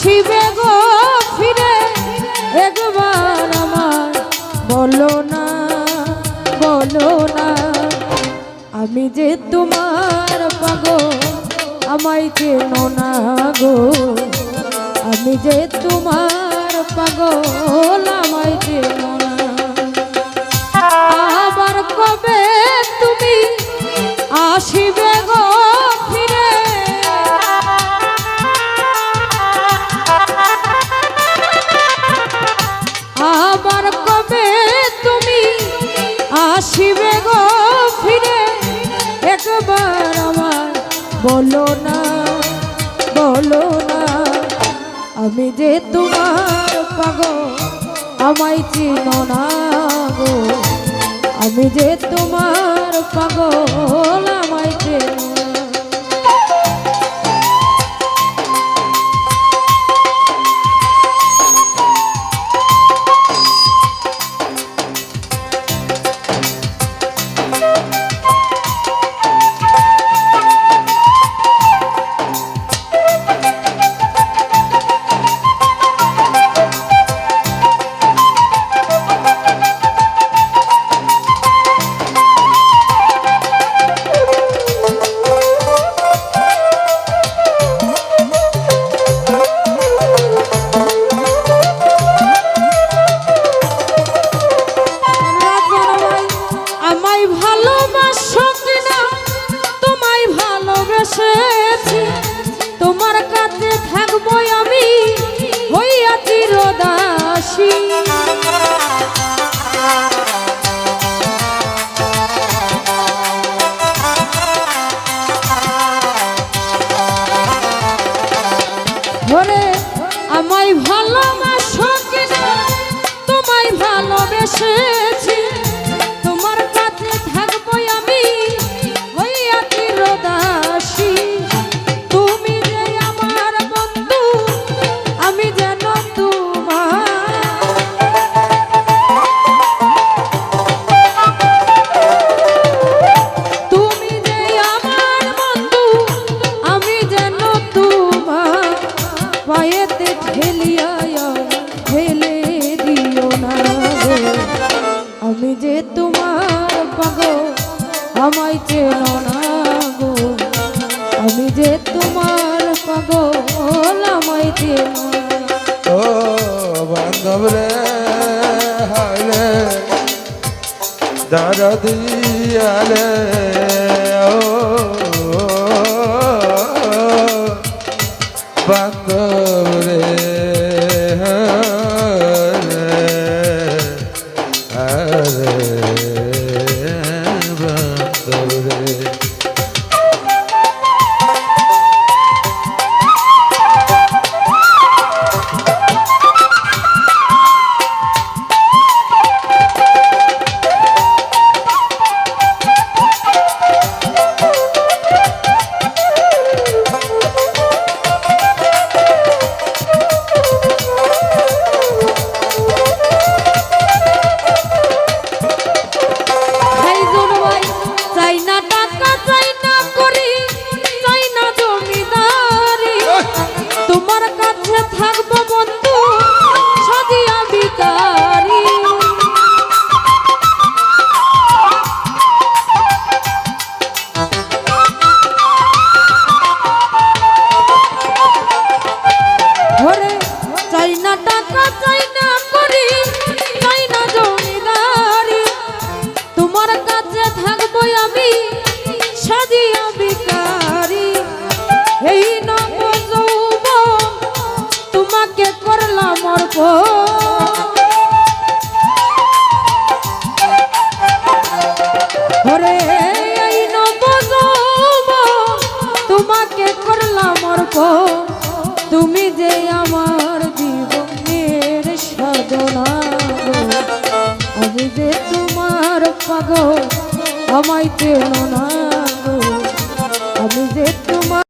আসিবে গো ফিরে একবার আমার বলো না আমি যে তোমার পাগল আমায় চেনো না গো আমি যে তোমার পাগল আমায় চেনো না আবার কবে তুমি আসিবে গো ফিরে আবার কবে তুমি আসিবে গো ফিরে একবার আমার বলো না আমি যে তোমার পাগল আমায় চিনো না গো আমি যে তোমার পাগল আমায় চিনো তোমার কাছে থাকবো আমি হইয়া চিরদাসী ওরে আমায় ভালোবাসো কিনা তোমায় ভালোবেসেছি তোমার কাছে থাকবো আমি হইয়া চিরদাসী আমি যে তোমার পাগল আমায় চেনো না গো আমি যে তোমার পাগল আমায় চেনো ও বান্ধব রে হালে দাঁড়া দিয়ালে ও বান্ধব রে ওরে এই তোমাকে করলাম অর্প তুমি যে আমার জীবনের সাধনা আমি যে তোমার পাগল আমায় চেনো না